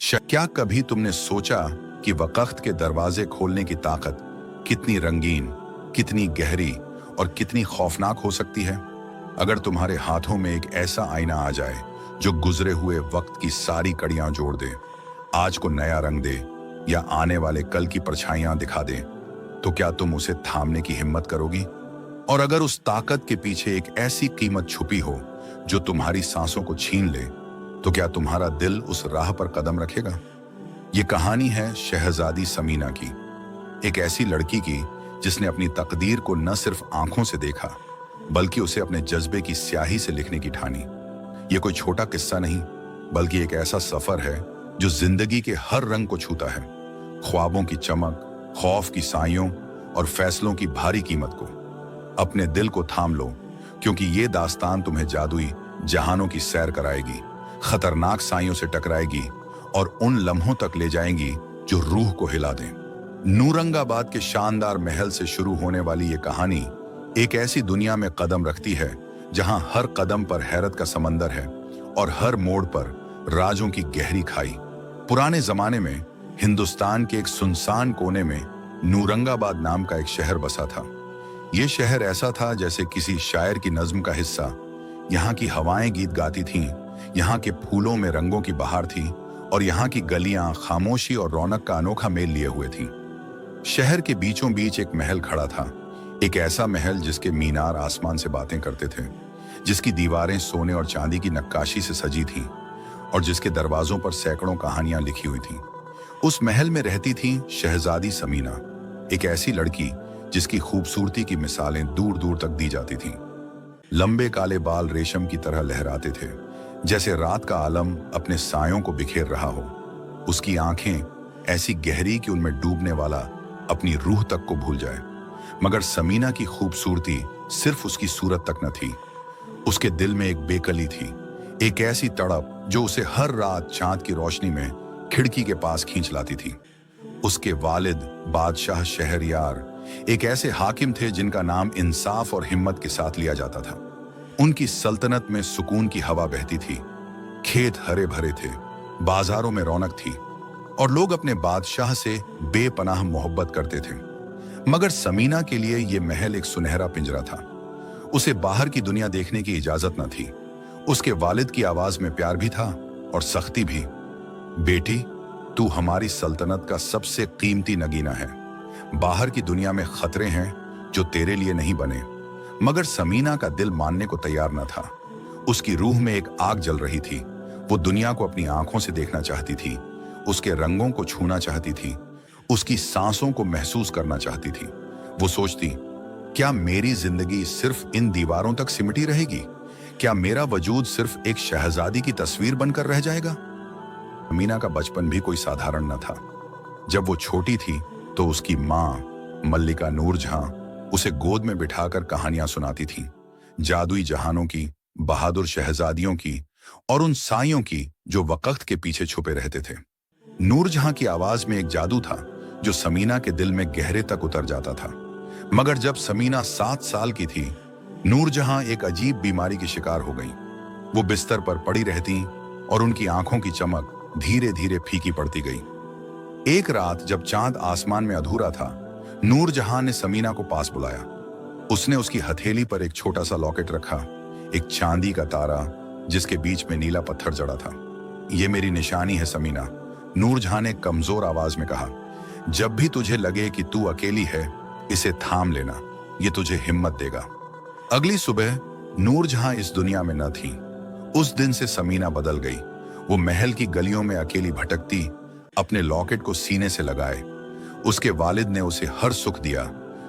क्या कभी तुमने सोचा कि वक़्त के दरवाजे खोलने की ताकत कितनी रंगीन, कितनी गहरी और कितनी खौफनाक हो सकती है? अगर तुम्हारे हाथों में एक ऐसा आईना आ जाए जो गुजरे हुए वक्त की सारी कड़ियां जोड़ दे, आज को नया रंग दे या आने वाले कल की परछाइयां दिखा दे, तो क्या तुम उसे थामने की हिम्मत करोगी? और अगर उस ताकत के पीछे एक ऐसी कीमत छुपी हो जो तुम्हारी सांसों को छीन ले, तो क्या तुम्हारा दिल उस राह पर कदम रखेगा? ये कहानी है शहजादी समीना की, एक ऐसी लड़की की जिसने अपनी तकदीर को न सिर्फ आंखों से देखा बल्कि उसे अपने जज्बे की स्याही से लिखने की ठानी। ये कोई छोटा किस्सा नहीं, बल्कि एक ऐसा सफर है जो जिंदगी के हर रंग को छूता है, ख्वाबों की चमक, खौफ की साइयों और फैसलों की भारी कीमत को। अपने दिल को थाम लो, क्योंकि ये दास्तान तुम्हें जादुई जहानों की सैर कराएगी, खतरनाक साइयों से टकराएगी और उन लम्हों तक ले जाएंगी जो रूह को हिला दें। नूरंगाबाद के शानदार महल से शुरू होने वाली ये कहानी एक ऐसी दुनिया में कदम रखती है जहां हर कदम पर हैरत का समंदर है और हर मोड़ पर राजों की गहरी खाई। पुराने जमाने में हिंदुस्तान के एक सुनसान कोने में नूरंगाबाद नाम का एक शहर बसा था। ये शहर ऐसा था जैसे किसी शायर की नज्म का हिस्सा। यहाँ की हवाएं गीत गाती थीं, यहाँ के फूलों में रंगों की बहार थी और यहाँ की गलियां खामोशी और रौनक का अनोखा मेल लिए हुए थीं। शहर के बीचों बीच एक महल खड़ा था, एक ऐसा महल जिसके मीनार आसमान से बातें करते थे, जिसकी दीवारें सोने और चांदी की नक्काशी से सजी थीं और जिसके दरवाजों पर सैकड़ों कहानियां लिखी हुई थीं। उस महल में रहती थी शहजादी समीना, एक ऐसी लड़की जिसकी खूबसूरती की मिसालें दूर दूर तक दी जाती थीं। लंबे काले बाल रेशम की तरह लहराते थे, जैसे रात का आलम अपने सायों को बिखेर रहा हो। उसकी आंखें ऐसी गहरी कि उनमें डूबने वाला अपनी रूह तक को भूल जाए। मगर समीना की खूबसूरती सिर्फ उसकी सूरत तक न थी, उसके दिल में एक बेकली थी, एक ऐसी तड़प जो उसे हर रात चांद की रोशनी में खिड़की के पास खींच लाती थी। उसके वालिद बादशाह शहरयार एक ऐसे हाकिम थे जिनका नाम इंसाफ और हिम्मत के साथ लिया जाता था। उनकी सल्तनत में सुकून की हवा बहती थी, खेत हरे भरे थे, बाजारों में रौनक थी और लोग अपने बादशाह से बेपनाह मोहब्बत करते थे। मगर समीना के लिए यह महल एक सुनहरा पिंजरा था। उसे बाहर की दुनिया देखने की इजाजत न थी। उसके वालिद की आवाज में प्यार भी था और सख्ती भी। बेटी, तू हमारी सल्तनत का सबसे कीमती नगीना है। बाहर की दुनिया में खतरे हैं जो तेरे लिए नहीं बने। मगर समीना का दिल मानने को तैयार न था। उसकी रूह में एक आग जल रही थी। वो दुनिया को अपनी आंखों से देखना चाहती थी, उसके रंगों को छूना चाहती थी, उसकी सांसों को महसूस करना चाहती थी। वो सोचती, क्या मेरी जिंदगी सिर्फ इन दीवारों तक सिमटी रहेगी? क्या मेरा वजूद सिर्फ एक शहजादी की तस्वीर बनकर रह जाएगा? समीना का बचपन भी कोई साधारण न था। जब वो छोटी थी तो उसकी माँ मल्लिका नूरजहां उसे गोद में बिठाकर कहानियां सुनाती थीं, जादुई जहानों की, बहादुर शहजादियों की और उन साइयों की जो वक़्त के पीछे छुपे रहते थे। नूरजहां की आवाज में एक जादू था जो समीना के दिल में गहरे तक उतर जाता था। मगर जब समीना 7 साल की थी, नूरजहां एक अजीब बीमारी की शिकार हो गई। वो बिस्तर पर पड़ी रहती और उनकी आंखों की चमक धीरे धीरे फीकी पड़ती गई। एक रात जब चांद आसमान में अधूरा था, नूरजहां ने समीना को पास बुलाया। उसने उसकी हथेली पर एक छोटा सा लॉकेट रखा, एक चांदी का तारा जिसके बीच में नीला पत्थर जड़ा था। ये मेरी निशानी है समीना, नूरजहां ने कमजोर आवाज में कहा। जब भी तुझे लगे कि तू अकेली है, इसे थाम लेना, ये तुझे हिम्मत देगा। अगली सुबह नूरजहां इस दुनिया में न थी। उस दिन से समीना बदल गई। वो महल की गलियों में अकेली भटकती, अपने लॉकेट को सीने से लगाए। उसके वालिद ने उसे हर सुख दिया,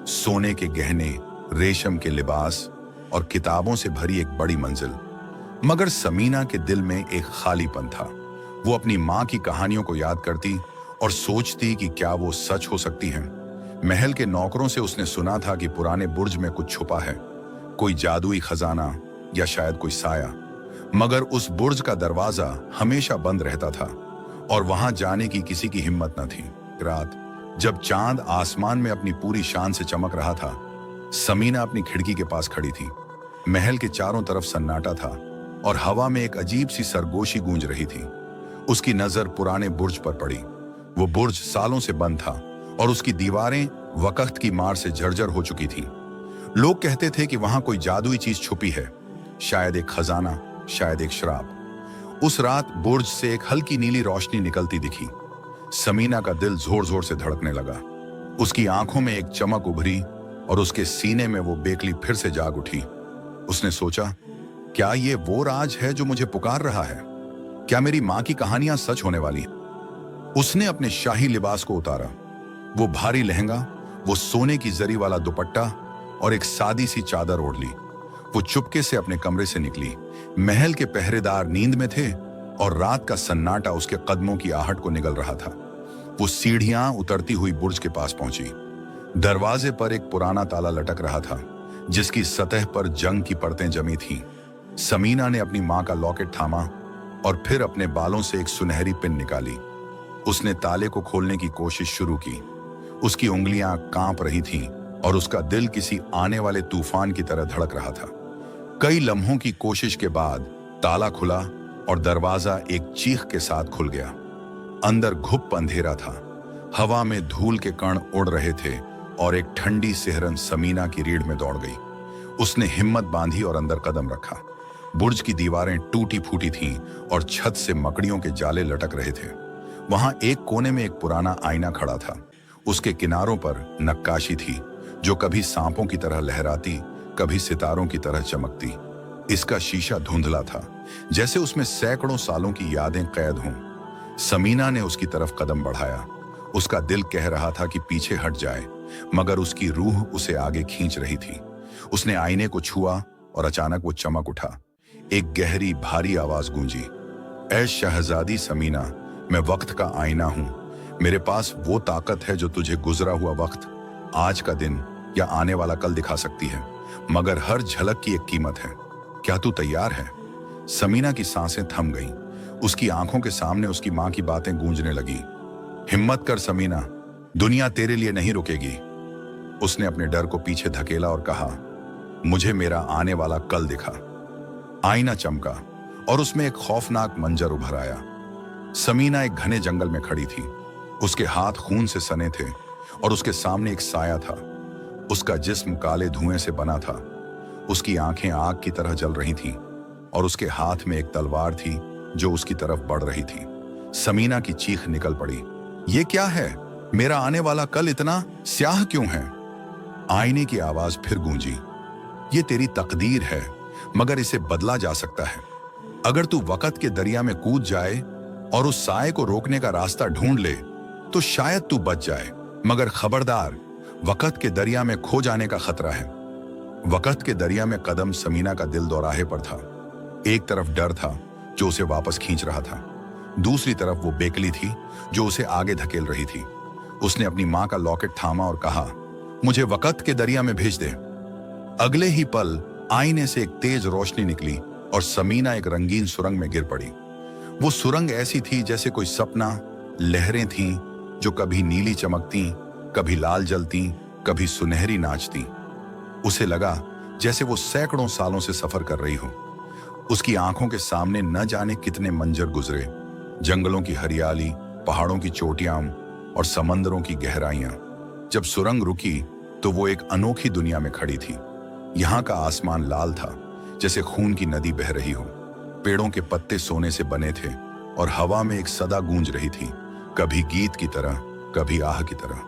सोने के गहने, रेशम के लिबास और किताबों से भरी एक बड़ी मंजिल। मगर समीना के दिल में एक खालीपन था। वो अपनी माँ की कहानियों को याद करती और सोचती कि क्या वो सच हो सकती हैं। महल के नौकरों से उसने सुना था कि पुराने बुर्ज में कुछ छुपा है, कोई जादुई खजाना या शायद कोई साया। मगर उस बुर्ज का दरवाजा हमेशा बंद रहता था और वहां जाने की किसी की हिम्मत न थी। रात जब चांद आसमान में अपनी पूरी शान से चमक रहा था, समीना अपनी खिड़की के पास खड़ी थी। महल के चारों तरफ सन्नाटा था और हवा में एक अजीब सी सरगोशी गूंज रही थी। उसकी नजर पुराने बुर्ज पर पड़ी। वो बुर्ज सालों से बंद था और उसकी दीवारें वक्त की मार से जर्जर हो चुकी थीं। लोग कहते थे कि वहां कोई जादुई चीज छुपी है, शायद एक खजाना, शायद एक श्राप। उस रात बुर्ज से एक हल्की नीली रोशनी निकलती दिखी। समीना का दिल जोर जोर से धड़कने लगा। उसकी आंखों में एक चमक उभरी और उसके सीने में वो बेकली फिर से जाग उठी। उसने सोचा, क्या ये वो राज है जो मुझे पुकार रहा है? क्या मेरी मां की कहानियां सच होने वाली हैं? उसने अपने शाही लिबास को उतारा। वो भारी लहंगा, वो सोने की जरी वाला दुपट्टा और एक सादी सी चादर ओढ़ ली। वो चुपके से अपने कमरे से निकली। महल के पहरेदार नींद में थे और रात का सन्नाटा उसके कदमों की आहट को निगल रहा था। वो सीढ़ियां उतरती हुई बुर्ज के पास पहुंची। दरवाजे पर एक पुराना ताला लटक रहा था, जिसकी सतह पर जंग की परतें जमी थीं। समीना ने अपनी मां का लॉकेट थामा और फिर अपने बालों से एक सुनहरी पिन निकाली। उसने ताले को खोलने की कोशिश शुरू की। उसकी उंगलियां कांप रही थीं और उसका दिल किसी आने वाले तूफान की तरह धड़क रहा था। कई लम्हों की कोशिश के बाद ताला खुला और दरवाजा एक चीख के साथ खुल गया। अंदर घुप अंधेरा था। हवा में धूल के कण उड़ रहे थे और एक ठंडी सिहरन समीना की रीढ़ में दौड़ गई। उसने हिम्मत बांधी और अंदर कदम रखा। बुर्ज की दीवारें टूटी फूटी थीं और छत से मकड़ियों के जाले लटक रहे थे। वहां एक कोने में एक पुराना आईना खड़ा था। उसके किनारों पर नक्काशी थी, जो कभी सांपों की तरह लहराती, कभी सितारों की तरह चमकती। इसका शीशा धुंधला था, जैसे उसमें सैकड़ों सालों की यादें कैद हों। समीना ने उसकी तरफ कदम बढ़ाया। उसका दिल कह रहा था कि पीछे हट जाए, मगर उसकी रूह उसे आगे खींच रही थी। उसने आईने को छुआ और अचानक वो चमक उठा। एक गहरी भारी आवाज गूंजी, ऐ शहजादी समीना, मैं वक्त का आईना हूं। मेरे पास वो ताकत है जो तुझे गुजरा हुआ वक्त, आज का दिन या आने वाला कल दिखा सकती है, मगर हर झलक की एक कीमत है। क्या तू तैयार है? समीना की सांसें थम गईं। उसकी आंखों के सामने उसकी मां की बातें गूंजने लगी। हिम्मत कर समीना, दुनिया तेरे लिए नहीं रुकेगी। उसने अपने डर को पीछे धकेला और कहा, मुझे मेरा आने वाला कल दिखा। आईना चमका और उसमें एक खौफनाक मंजर उभर आया। समीना एक घने जंगल में खड़ी थी। उसके हाथ खून से सने थे और उसके सामने एक साया था। उसका जिस्म काले धुएं से बना था। उसकी आंखें आग की तरह जल रही थीं और उसके हाथ में एक तलवार थी जो उसकी तरफ बढ़ रही थी। समीना की चीख निकल पड़ी, ये क्या है? मेरा आने वाला कल इतना स्याह क्यों है? आईने की आवाज फिर गूंजी, ये तेरी तकदीर है, मगर इसे बदला जा सकता है। अगर तू वक्त के दरिया में कूद जाए और उस साए को रोकने का रास्ता ढूंढ ले तो शायद तू बच जाए, मगर खबरदार, वक्त के दरिया में खो जाने का खतरा है। वक्त के दरिया में कदम समीना का दिल दोराहे पर था। एक तरफ डर था जो उसे वापस खींच रहा था, दूसरी तरफ वो बेकली थी जो उसे आगे धकेल रही थी। उसने अपनी मां का लॉकेट थामा और कहा, मुझे वक्त के दरिया में भेज दे। अगले ही पल आईने से एक तेज रोशनी निकली और समीना एक रंगीन सुरंग में गिर पड़ी। वो सुरंग ऐसी थी जैसे कोई सपना। लहरें थीं जो कभी नीली चमकती, कभी लाल जलती, कभी सुनहरी नाचती। उसे लगा जैसे वो सैकड़ों सालों से सफर कर रही हो। उसकी आंखों के सामने न जाने कितने मंजर गुजरे, जंगलों की हरियाली, पहाड़ों की चोटियां और समंदरों की गहराइयां। जब सुरंग रुकी तो वो एक अनोखी दुनिया में खड़ी थी। यहाँ का आसमान लाल था, जैसे खून की नदी बह रही हो। पेड़ों के पत्ते सोने से बने थे और हवा में एक सदा गूंज रही थी, कभी गीत की तरह, कभी आह की तरह।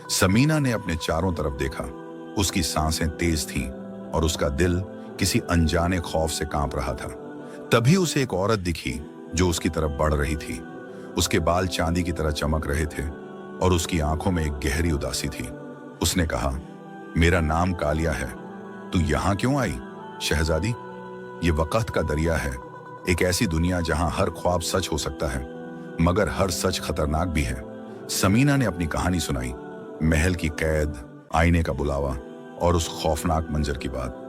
समीना ने अपने चारों तरफ देखा। उसकी सांसें तेज थीं और उसका दिल किसी अनजाने खौफ से कांप रहा था। तभी उसे एक औरत दिखी जो उसकी तरफ बढ़ रही थी। उसके बाल चांदी की तरह चमक रहे थे और उसकी आंखों में एक गहरी उदासी थी। उसने कहा, मेरा नाम कालिया है। तू यहाँ क्यों आई शहजादी? ये वक्त का दरिया है, एक ऐसी दुनिया जहां हर ख्वाब सच हो सकता है, मगर हर सच खतरनाक भी है। समीना ने अपनी कहानी सुनाई, महल की कैद, आईने का बुलावा और उस खौफनाक मंजर की बात।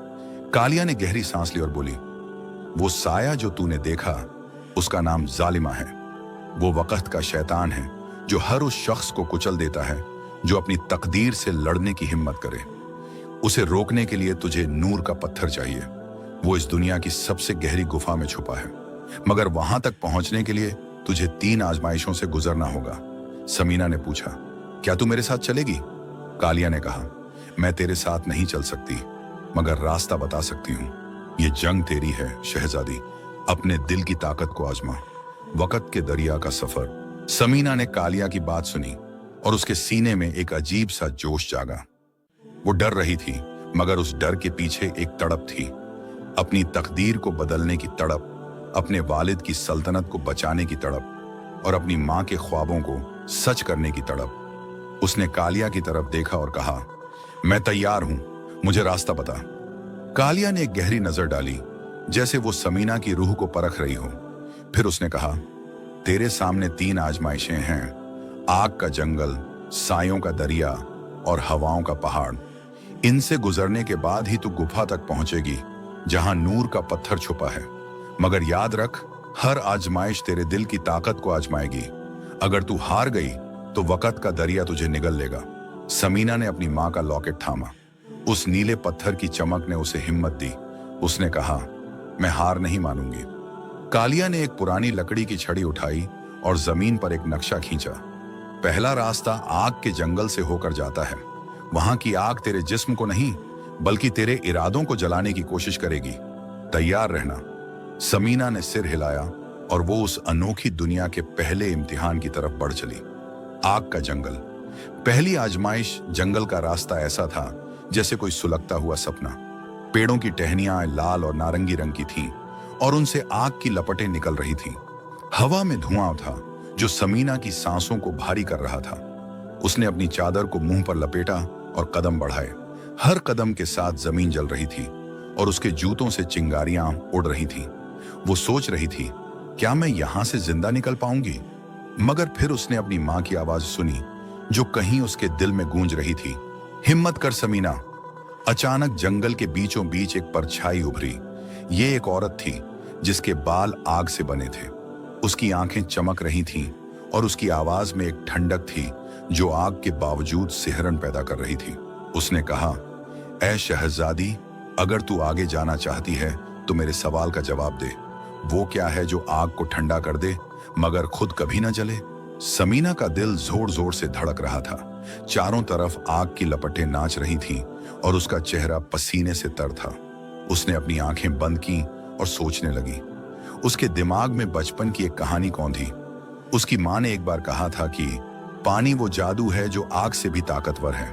कालिया ने गहरी सांस ली और बोली, वो साया जो तूने देखा, उसका नाम जालिमा है। वो वक्त का शैतान है जो हर उस शख्स को कुचल देता है जो अपनी तकदीर से लड़ने की हिम्मत करे। उसे रोकने के लिए तुझे नूर का पत्थर चाहिए। वो इस दुनिया की सबसे गहरी गुफा में छुपा है, मगर वहां तक पहुंचने के लिए तुझे 3 आजमाइशों से गुजरना होगा। समीना ने पूछा, क्या तू मेरे साथ चलेगी? कालिया ने कहा, मैं तेरे साथ नहीं चल सकती, मगर रास्ता बता सकती हूँ। ये जंग तेरी है शहजादी, अपने दिल की ताकत को आजमा। वक़्त के दरिया का सफर। समीना ने कालिया की बात सुनी और उसके सीने में एक अजीब सा जोश जागा। वो डर रही थी, मगर उस डर के पीछे एक तड़प थी, अपनी तकदीर को बदलने की तड़प, अपने वालिद की सल्तनत को बचाने की तड़प और अपनी माँ के ख्वाबों को सच करने की तड़प। उसने कालिया की तरफ देखा और कहा, मैं तैयार हूं, मुझे रास्ता बता। कालिया ने एक गहरी नजर डाली, जैसे वो समीना की रूह को परख रही हो। फिर उसने कहा, तेरे सामने 3 आजमाइशें हैं, आग का जंगल, सायों का दरिया और हवाओं का पहाड़। इनसे गुजरने के बाद ही तू गुफा तक पहुंचेगी, जहां नूर का पत्थर छुपा है। मगर याद रख, हर आजमाइश तेरे दिल की ताकत को आजमाएगी। अगर तू हार गई तो वक़्त का दरिया तुझे निगल लेगा। समीना ने अपनी माँ का लॉकेट थामा। उस नीले पत्थर की चमक ने उसे हिम्मत दी। उसने कहा, मैं हार नहीं मानूंगी। कालिया ने एक पुरानी लकड़ी की छड़ी उठाई और जमीन पर एक नक्शा खींचा। पहला रास्ता आग के जंगल से होकर जाता है। वहां की आग तेरे जिस्म को नहीं, बल्कि तेरे इरादों को जलाने की कोशिश करेगी। तैयार रहना। समीना ने सिर हिलाया और वो उस अनोखी दुनिया के पहले इम्तिहान की तरफ बढ़ चली। आग का जंगल। पहली आजमाइश जंगल का रास्ता ऐसा था जैसे कोई सुलगता हुआ सपना। पेड़ों की टहनियां लाल और नारंगी रंग की थीं और उनसे आग की लपटें निकल रही थीं। हवा में धुआं था जो समीना की सांसों को भारी कर रहा था। उसने अपनी चादर को मुंह पर लपेटा और कदम बढ़ाए। हर कदम के साथ जमीन जल रही थी और उसके जूतों से चिंगारियां उड़ रही थीं। वो सोच रही थी, क्या मैं यहां से जिंदा निकल पाऊंगी? मगर फिर उसने अपनी मां की आवाज सुनी, जो कहीं उसके दिल में गूंज रही थी, हिम्मत कर समीना। अचानक जंगल के बीचों बीच एक परछाई उभरी। ये एक औरत थी जिसके बाल आग से बने थे। उसकी आंखें चमक रही थीं और उसकी आवाज में एक ठंडक थी जो आग के बावजूद सिहरन पैदा कर रही थी। उसने कहा, ऐ शहजादी, अगर तू आगे जाना चाहती है तो मेरे सवाल का जवाब दे। वो क्या है जो आग को ठंडा कर दे मगर खुद कभी ना जले? समीना का दिल जोर जोर से धड़क रहा था। चारों तरफ आग की लपटें नाच रही थीं और उसका चेहरा पसीने से तर था। उसने अपनी आंखें बंद की और सोचने लगी। उसके दिमाग में बचपन की एक कहानी कौंधी। उसकी माँ ने एक बार कहा था कि पानी वो जादू है जो आग से भी ताकतवर है।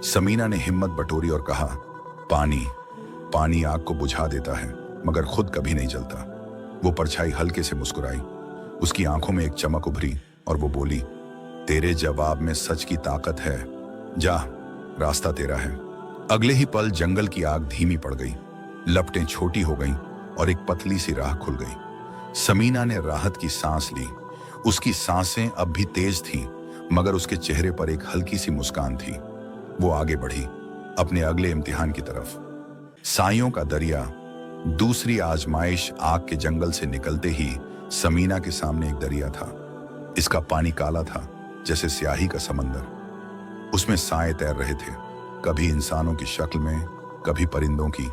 समीना ने हिम्मत बटोरी और कहा, पानी पानी आग को बुझा देता है मगर खुद कभी नहीं जलता। वो परछाई हल्के से मुस्कुराई। उसकी आंखों में एक चमक उभरी और वो बोली, तेरे जवाब में सच की ताकत है। जा, रास्ता तेरा है। अगले ही पल जंगल की आग धीमी पड़ गई, लपटें छोटी हो गईं और एक पतली सी राह खुल गई। समीना ने राहत की सांस ली। उसकी सांसें अब भी तेज थीं, मगर उसके चेहरे पर एक हल्की सी मुस्कान थी। वो आगे बढ़ी अपने अगले इम्तिहान की तरफ। साइयों का दरिया। दूसरी आजमाइश आग के जंगल से निकलते ही समीना के सामने एक दरिया था। इसका पानी काला था जैसे स्याही का समंदर। उसमें साए तैर रहे थे, कभी इंसानों की शक्ल में, कभी परिंदों की,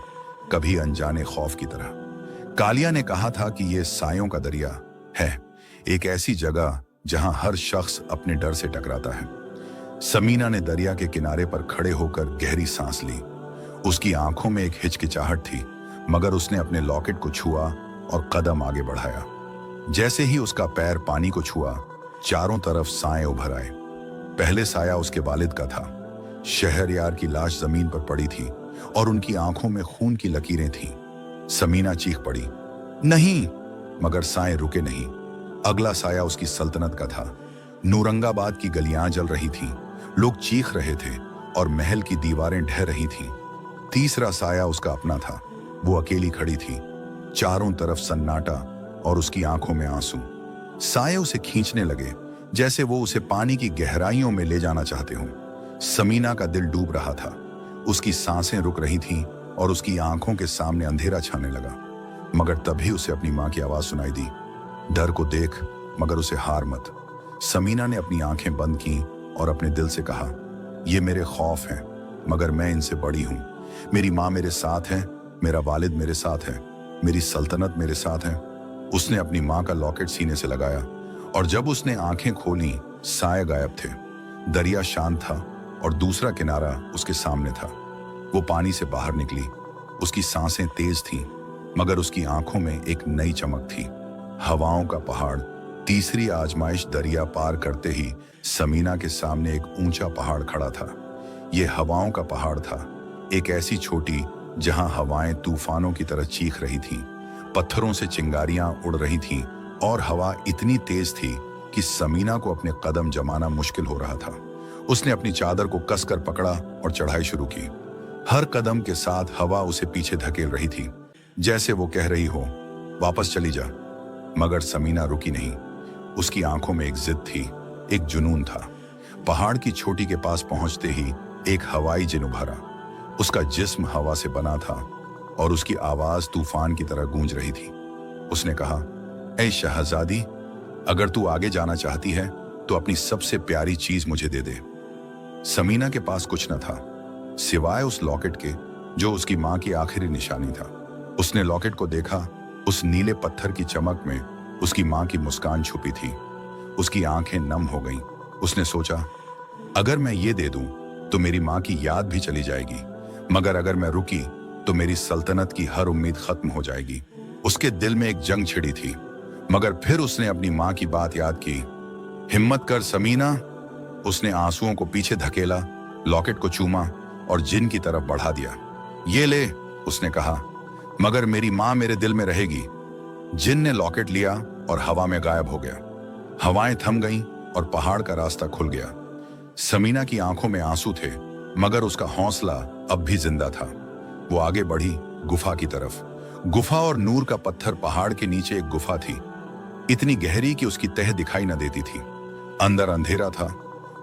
कभी अनजाने खौफ की तरह। कालिया ने कहा था कि यह सायों का दरिया है, एक ऐसी जगह जहां हर शख्स अपने डर से टकराता है। समीना ने दरिया के किनारे पर खड़े होकर गहरी सांस ली। उसकी आंखों में एक हिचकिचाहट थी, मगर उसने अपने लॉकेट को छुआ और कदम आगे बढ़ाया। जैसे ही उसका पैर पानी को छुआ, चारों तरफ साए उभर आए। पहले साया उसके वालिद का था। शहरयार की लाश जमीन पर पड़ी थी और उनकी आंखों में खून की लकीरें थीं। समीना चीख पड़ी, नहीं, मगर साए रुके नहीं। अगला साया उसकी सल्तनत का था। नूरंगाबाद की गलियां जल रही थीं, लोग चीख रहे थे और महल की दीवारें ढह रही थीं। तीसरा साया उसका अपना था। वो अकेली खड़ी थी, चारों तरफ सन्नाटा और उसकी आंखों में आंसू। साए उसे खींचने लगे जैसे वो उसे पानी की गहराइयों में ले जाना चाहते हों। समीना का दिल डूब रहा था, उसकी सांसें रुक रही थीं और उसकी आंखों के सामने अंधेरा छाने लगा। मगर तभी उसे अपनी माँ की आवाज सुनाई दी, डर को देख मगर उसे हार मत। समीना ने अपनी आंखें बंद की और अपने दिल से कहा, ये मेरे खौफ हैं मगर मैं इनसे बड़ी हूँ। मेरी माँ मेरे साथ है, मेरा वालिद मेरे साथ है, मेरी सल्तनत मेरे साथ है। उसने अपनी माँ का लॉकेट सीने से लगाया और जब उसने आंखें खोली, साए गायब थे। दरिया शांत था और दूसरा किनारा उसके सामने था। वो पानी से बाहर निकली। उसकी सांसें तेज थीं, मगर उसकी आंखों में एक नई चमक थी। हवाओं का पहाड़। तीसरी आजमाइश। दरिया पार करते ही समीना के सामने एक ऊंचा पहाड़ खड़ा था। ये हवाओं का पहाड़ था, एक ऐसी छोटी जहां हवाएं तूफानों की तरह चीख रही थीं, पत्थरों से चिंगारियां उड़ रही थीं और हवा इतनी तेज थी कि समीना को अपने कदम जमाना मुश्किल हो रहा था। उसने अपनी चादर को कसकर पकड़ा और चढ़ाई शुरू की। हर कदम के साथ हवा उसे पीछे धकेल रही थी, जैसे वो कह रही हो, वापस चली जा। मगर समीना रुकी नहीं। उसकी आंखों में एक जिद थी, एक जुनून था। पहाड़ की चोटी के पास पहुंचते ही एक हवाई जिन उभरा। उसका जिस्म हवा से बना था और उसकी आवाज तूफान की तरह गूंज रही थी। उसने कहा, ऐ शहजादी, अगर तू आगे जाना चाहती है तो अपनी सबसे प्यारी चीज मुझे दे दे। समीना के पास कुछ न था सिवाय उस लॉकेट के, जो उसकी मां की आखिरी निशानी था। उसने लॉकेट को देखा। उस नीले पत्थर की चमक में उसकी मां की मुस्कान छुपी थी। उसकी आंखें नम हो गईं। उसने सोचा, अगर मैं ये दे दूं तो मेरी मां की याद भी चली जाएगी, मगर अगर मैं रुकी तो मेरी सल्तनत की हर उम्मीद खत्म हो जाएगी। उसके दिल में एक जंग छिड़ी थी, मगर फिर उसने अपनी मां की बात याद की। हिम्मत कर समीना। उसने आंसुओं को पीछे धकेला, लॉकेट को चूमा और जिन की तरफ बढ़ा दिया। ये ले, उसने कहा, मगर मेरी मां मेरे दिल में रहेगी। जिन ने लॉकेट लिया और हवा में गायब हो गया। हवाएं थम गईं और पहाड़ का रास्ता खुल गया। समीना की आंखों में आंसू थे, मगर उसका हौसला अब भी जिंदा था। वो आगे बढ़ी, गुफा की तरफ। गुफा और नूर का पत्थर। पहाड़ के नीचे एक गुफा थी, इतनी गहरी कि उसकी तह दिखाई न देती थी। अंदर अंधेरा था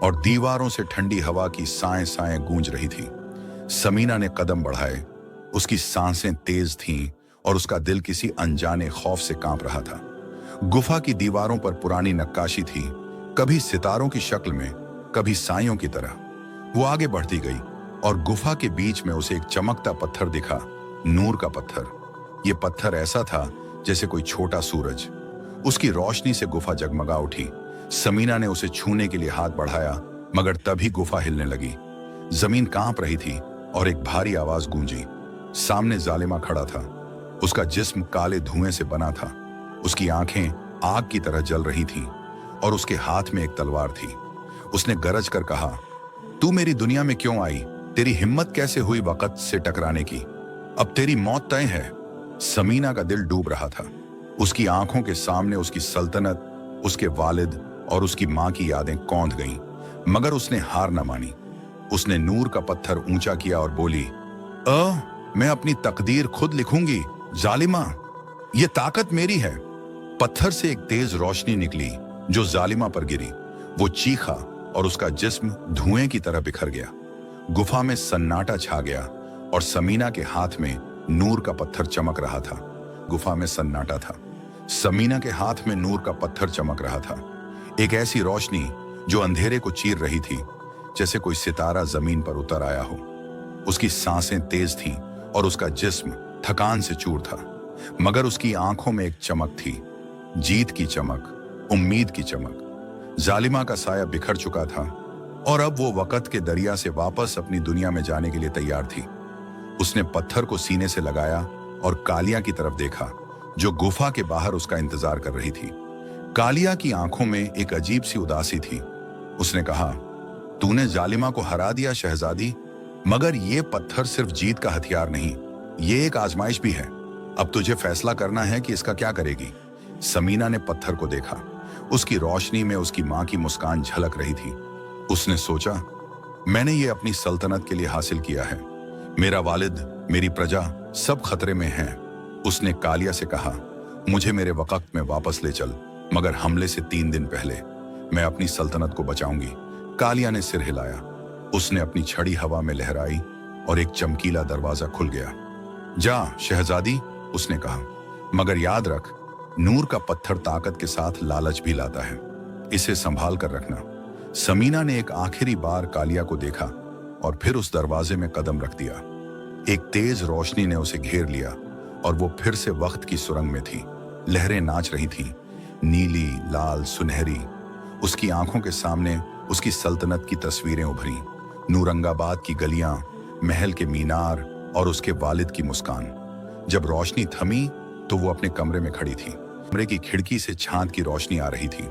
और दीवारों से ठंडी हवा की साएं साएं गूंज रही थी। समीना ने कदम बढ़ाए। उसकी सांसें तेज थीं और उसका दिल किसी अनजाने खौफ से कांप रहा था। गुफा की दीवारों पर पुरानी नक्काशी थी, कभी सितारों की शक्ल में, कभी साइयों की तरह। वो आगे बढ़ती गई और गुफा के बीच में उसे एक चमकता पत्थर दिखा, नूर का पत्थर। ये पत्थर ऐसा था जैसे कोई छोटा सूरज। उसकी रोशनी से गुफा जगमगा उठी। समीना ने उसे छूने के लिए हाथ बढ़ाया, मगर तभी गुफा हिलने लगी। जमीन कांप रही थी और एक भारी आवाज गूंजी। सामने जालिमा खड़ा था। उसका जिस्म काले धुएं से बना था। उसकी आंखें आग की तरह जल रही थीं और उसके हाथ में एक तलवार थी। उसने गरज कर कहा, तू मेरी दुनिया में क्यों आई? तेरी हिम्मत कैसे हुई वक्त से टकराने की? अब तेरी मौत तय है। समीना का दिल डूब रहा था। उसकी आंखों के सामने उसकी सल्तनत, उसके वालिद और उसकी मां की यादें कौंध गईं, मगर उसने हार न मानी। उसने नूर का पत्थर ऊंचा किया और बोली, मैं अपनी तकदीर खुद लिखूंगी। जालिमा, ये ताकत मेरी है। पत्थर से एक तेज रोशनी निकली जो जालिमा पर गिरी। वो चीखा और उसका जिस्म धुएं की तरह बिखर गया। गुफा में सन्नाटा छा गया और समीना के हाथ में नूर का पत्थर चमक रहा था। गुफा में सन्नाटा था। समीना के हाथ में नूर का पत्थर चमक रहा था, एक ऐसी रोशनी जो अंधेरे को चीर रही थी, जैसे कोई सितारा जमीन पर उतर आया हो। उसकी सांसें तेज थीं और उसका जिस्म थकान से चूर था, मगर उसकी आंखों में एक चमक थी, जीत की चमक, उम्मीद की चमक। जालिमा का साया बिखर चुका था और अब वो वक्त के दरिया से वापस अपनी दुनिया में जाने के लिए तैयार थी। उसने पत्थर को सीने से लगाया और कालिया की तरफ देखा, जो गुफा के बाहर उसका इंतजार कर रही थी। कालिया की आंखों में एक अजीब सी उदासी थी। उसने कहा, तूने जालिमा को हरा दिया शहजादी, मगर ये पत्थर सिर्फ जीत का हथियार नहीं, ये एक आजमाइश भी है। अब तुझे फैसला करना है कि इसका क्या करेगी। समीना ने पत्थर को देखा। उसकी रोशनी में उसकी मां की मुस्कान झलक रही थी। उसने सोचा, मैंने ये अपनी सल्तनत के लिए हासिल किया है। मेरा वालिद, मेरी प्रजा सब खतरे में हैं। उसने कालिया से कहा, मुझे मेरे वक्त में वापस ले चल, मगर हमले से 3 दिन पहले मैं अपनी सल्तनत को बचाऊंगी। कालिया ने सिर हिलाया। उसने अपनी छड़ी हवा में लहराई और एक चमकीला दरवाजा खुल गया। जा शहजादी, उसने कहा, मगर याद रख, नूर का पत्थर ताकत के साथ लालच भी लाता है, इसे संभाल कर रखना। समीना ने एक आखिरी बार कालिया को देखा और फिर उस दरवाजे में कदम रख दिया। एक तेज रोशनी ने उसे घेर लिया और वो फिर से वक्त की सुरंग में थी। लहरें नाच रही थीं, नीली, लाल, सुनहरी। उसकी आंखों के सामने उसकी सल्तनत की तस्वीरें उभरी। नूरंगाबाद की गलियां, महल के मीनार और उसके वालिद की मुस्कान। जब रोशनी थमी तो वो अपने कमरे में खड़ी थी। कमरे की खिड़की से चांद की रोशनी आ रही थी।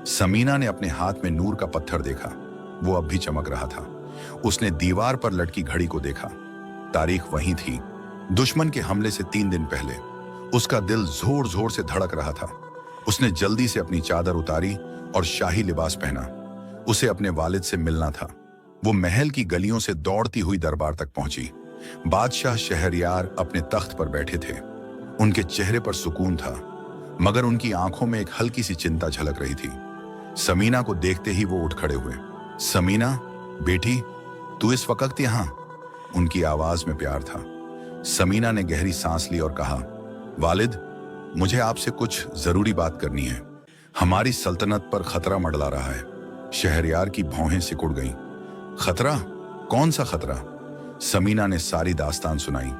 समीना ने अपने हाथ में नूर का पत्थर देखा। वो अब भी चमक रहा था। उसने दीवार पर लटकी घड़ी को देखा। तारीख वही थी, दुश्मन के हमले से 3 दिन पहले। उसका दिल जोर जोर से धड़क रहा था। उसने जल्दी से अपनी चादर उतारी और शाही लिबास पहना। उसे अपने वालिद से मिलना था। वो महल की गलियों से दौड़ती हुई दरबार तक पहुंची। बादशाह शहरयार अपने तख्त पर बैठे थे। उनके चेहरे पर सुकून था, मगर उनकी आंखों में एक हल्की सी चिंता झलक रही थी। समीना को देखते ही वो उठ खड़े हुए। समीना, बेटी, तू इस वक्त यहां? उनकी आवाज में प्यार था। समीना ने गहरी सांस ली और कहा, वालिद, मुझे आपसे कुछ जरूरी बात करनी है। हमारी सल्तनत पर खतरा मंडला रहा है। शहरयार की भौहें सिकुड़ गईं। खतरा? कौन सा खतरा? समीना ने सारी दास्तान सुनाई।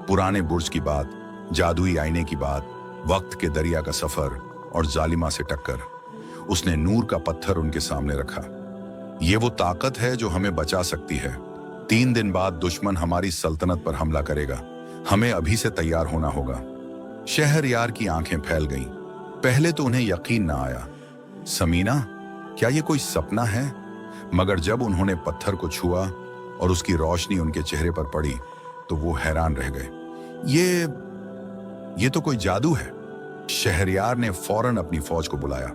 पुराने बुर्ज की बात, जादुई आईने की बात, वक्त के दरिया का सफर और जालिमा से टक्कर। उसने नूर का पत्थर उनके सामने रखा। ये वो ताकत है जो हमें बचा सकती है। 3 दिन बाद दुश्मन हमारी सल्तनत पर हमला करेगा। हमें अभी से तैयार होना होगा। शहरयार की आंखें फैल गईं। पहले तो उन्हें यकीन ना आया। समीना, क्या ये कोई सपना है? मगर जब उन्होंने पत्थर को छुआ और उसकी रोशनी उनके चेहरे पर पड़ी तो वो हैरान रह गए। ये तो कोई जादू है। शहरयार ने फौरन अपनी फौज को बुलाया।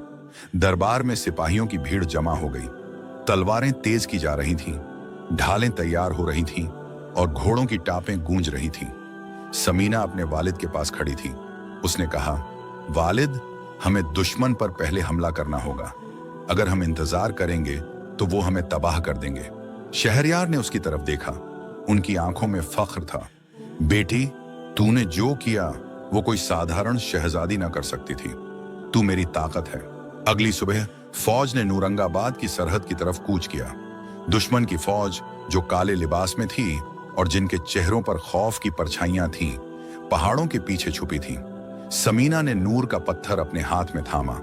दरबार में सिपाहियों की भीड़ जमा हो गई। तलवारें तेज की जा रही थीं, ढालें तैयार हो रही थीं और घोड़ों की टापें गूंज रही थीं। समीना अपने वालिद के पास खड़ी थी। उसने कहा, वालिद, हमें दुश्मन पर पहले हमला करना होगा। अगर हम इंतजार करेंगे तो वो हमें तबाह कर देंगे। शहरयार ने उसकी तरफ देखा। उनकी आंखों में फख्र था। बेटी, तूने जो किया वो कोई साधारण शहजादी ना कर सकती थी। तू मेरी ताकत है। अगली सुबह फौज ने नूरंगाबाद की सरहद की तरफ कूच किया। दुश्मन की फौज, जो काले लिबास में थी और जिनके चेहरों पर खौफ की परछाइयां थीं, पहाड़ों के पीछे छुपी थीं। समीना ने नूर का पत्थर अपने हाथ में थामा।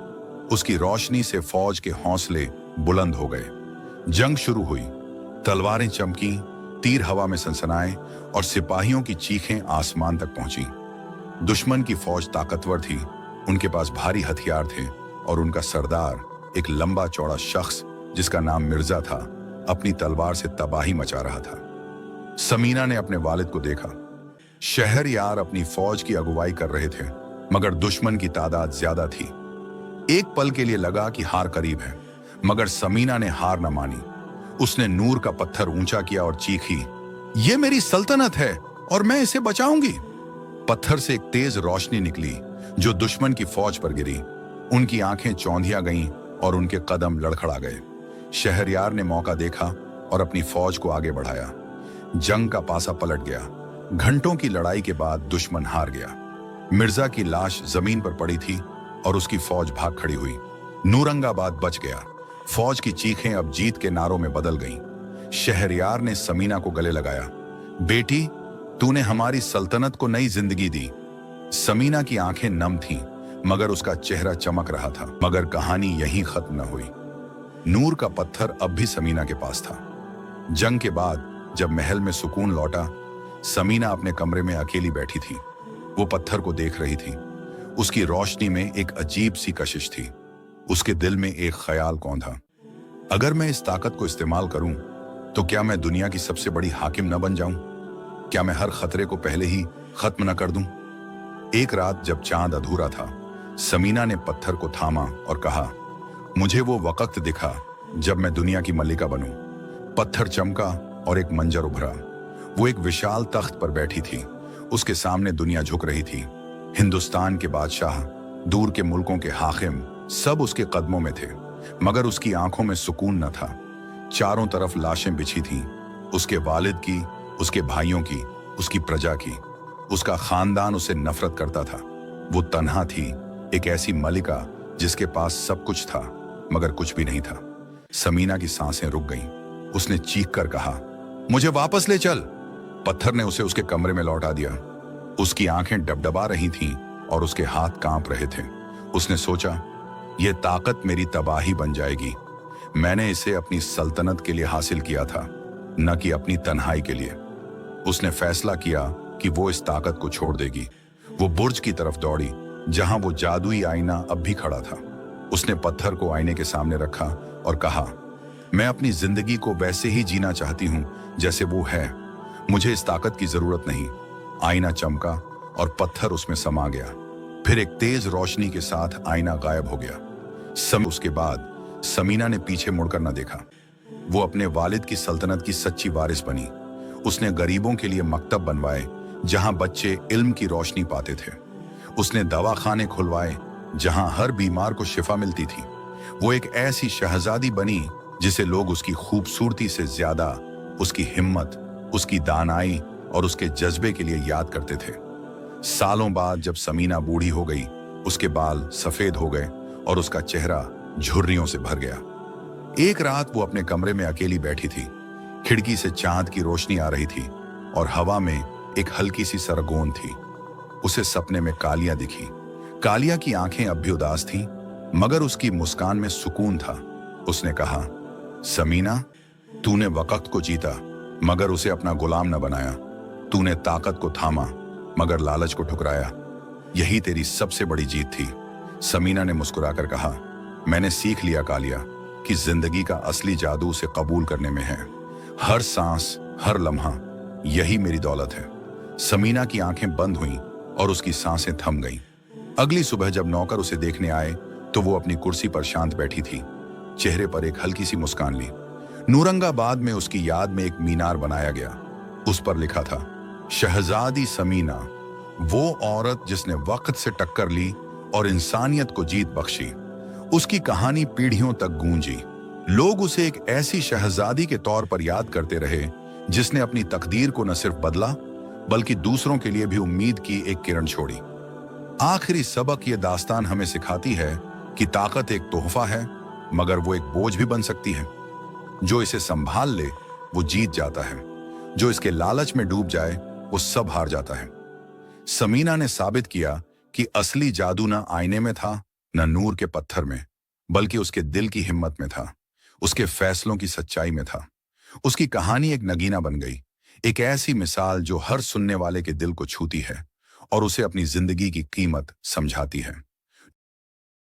उसकी रोशनी से फौज के हौसले बुलंद हो गए। जंग शुरू हुई। तलवारें चमकी, तीर हवा में सनसनाए और सिपाहियों की चीखें आसमान तक पहुंची। दुश्मन की फौज ताकतवर थी। उनके पास भारी हथियार थे और उनका सरदार, एक लंबा चौड़ा शख्स जिसका नाम मिर्जा था, अपनी तलवार से तबाही मचा रहा था। समीना ने अपने वालिद को देखा। शहरयार अपनी फौज की अगुवाई कर रहे थे, मगर दुश्मन की तादाद ज्यादा थी। एक पल के लिए लगा कि हार करीब है, मगर समीना ने हार न मानी। उसने नूर का पत्थर ऊंचा किया और चीखी, ये मेरी सल्तनत है और मैं इसे बचाऊंगी। पत्थर से एक तेज रोशनी निकली जो दुश्मन की फौज पर गिरी। उनकी आंखें चौंधिया गईं और उनके कदम लड़खड़ा गए। शहरयार ने मौका देखा और अपनी फौज को आगे बढ़ाया। जंग का पासा पलट गया। घंटों की लड़ाई के बाद दुश्मन हार गया। मिर्जा की लाश जमीन पर पड़ी थी और उसकी फौज भाग खड़ी हुई। नूरंगाबाद बच गया। फौज की चीखें अब जीत के नारों में बदल गईं। शहरयार ने समीना को गले लगाया। बेटी, तूने हमारी सल्तनत को नई जिंदगी दी। समीना की आंखें नम थीं, मगर उसका चेहरा चमक रहा था। मगर कहानी यहीं खत्म न हुई। नूर का पत्थर अब भी समीना के पास था। जंग के बाद जब महल में सुकून लौटा, समीना अपने कमरे में अकेली बैठी थी। वो पत्थर को देख रही थी। उसकी रोशनी में एक अजीब सी कशिश थी। उसके दिल में एक ख्याल कौंधा, अगर मैं इस ताकत को इस्तेमाल करूं तो क्या मैं दुनिया की सबसे बड़ी हाकिम न बन जाऊं? क्या मैं हर खतरे को पहले ही खत्म न कर दूं? एक रात जब चांद अधूरा था, समीना ने पत्थर को थामा और कहा, मुझे वो वक्त दिखा जब मैं दुनिया की मल्लिका बनूं। पत्थर चमका और एक मंजर उभरा। वो एक विशाल तख्त पर बैठी थी। उसके सामने दुनिया झुक रही थी। हिंदुस्तान के बादशाह, दूर के मुल्कों के हाकिम, सब उसके कदमों में थे, मगर उसकी आंखों में सुकून न था। चारों तरफ लाशें बिछी थीं, उसके वालिद की, उसके भाइयों की, उसकी प्रजा की। उसका खानदान उसे नफरत करता था। वो तन्हा थी, एक ऐसी मलिका जिसके पास सब कुछ था मगर कुछ भी नहीं था। समीना की सांसें रुक गईं। उसने चीख कर कहा, मुझे वापस ले चल। पत्थर ने उसे उसके कमरे में लौटा दिया। उसकी आंखें डबडबा रही थीं और उसके हाथ कांप रहे थे। उसने सोचा, ये ताकत मेरी तबाही बन जाएगी। मैंने इसे अपनी सल्तनत के लिए हासिल किया था, न कि अपनी तन्हाई के लिए। उसने फैसला किया कि वो इस ताकत को छोड़ देगी। वो बुर्ज की तरफ दौड़ी, जहां वो जादुई आईना अब भी खड़ा था। उसने पत्थर को आईने के सामने रखा और कहा, मैं अपनी जिंदगी को वैसे ही जीना चाहती हूं जैसे वो है। मुझे इस ताकत की जरूरत नहीं। आईना चमका और पत्थर उसमें समा गया। फिर एक तेज रोशनी के साथ आईना गायब हो गया। उसके बाद समीना ने पीछे मुड़कर न देखा। वो अपने वालिद की सल्तनत की सच्ची वारिस बनी। उसने गरीबों के लिए मकतब बनवाए जहां बच्चे इल्म की रोशनी पाते थे। उसने दवाखाने खुलवाए जहां हर बीमार को शिफा मिलती थी। वो एक ऐसी शहजादी बनी जिसे लोग उसकी खूबसूरती से ज्यादा उसकी हिम्मत, उसकी दानाई और उसके जज्बे के लिए याद करते थे। सालों बाद जब समीना बूढ़ी हो गई, उसके बाल सफेद हो गए और उसका चेहरा झुर्रियों से भर गया। एक रात वो अपने कमरे में अकेली बैठी थी। खिड़की से चांद की रोशनी आ रही थी और हवा में एक हल्की सी सरगोन थी। उसे सपने में कालिया दिखी। कालिया की आंखें अब भी उदास थीं, मगर उसकी मुस्कान में सुकून था। उसने कहा, समीना, तूने वक्त को जीता मगर उसे अपना गुलाम न बनाया। तूने ताकत को थामा मगर लालच को ठुकराया। यही तेरी सबसे बड़ी जीत थी। समीना ने मुस्कुराकर कहा, मैंने सीख लिया कालिया कि जिंदगी का असली जादू उसे कबूल करने में है। हर सांस, हर लम्हा, यही मेरी दौलत है। समीना की आंखें बंद हुईं और उसकी सांसें थम गईं। अगली सुबह जब नौकर उसे देखने आए तो वो अपनी कुर्सी पर शांत बैठी थी। चेहरे पर एक हल्की सी मुस्कान ली। नूरंगाबाद में उसकी याद में एक मीनार बनाया गया। उस पर लिखा था, शहजादी समीना, वो औरत जिसने वक्त से टक्कर ली और इंसानियत को जीत बख्शी। उसकी कहानी पीढ़ियों तक गूंजी। लोग उसे एक ऐसी शहजादी के तौर पर याद करते रहे जिसने अपनी तकदीर को न सिर्फ बदला बल्कि दूसरों के लिए भी उम्मीद की एक किरण छोड़ी। आखिरी सबक ये दास्तान हमें सिखाती है कि ताकत एक तोहफा है, मगर वो एक बोझ भी बन सकती है। जो इसे संभाल ले वो जीत जाता है, जो इसके लालच में डूब जाए वो सब हार जाता है। समीना ने साबित किया कि असली जादू न आईने में था, न नूर के पत्थर में, बल्कि उसके दिल की हिम्मत में था, उसके फैसलों की सच्चाई में था। उसकी कहानी एक नगीना बन गई, एक ऐसी मिसाल जो हर सुनने वाले के दिल को छूती है और उसे अपनी जिंदगी की कीमत समझाती है।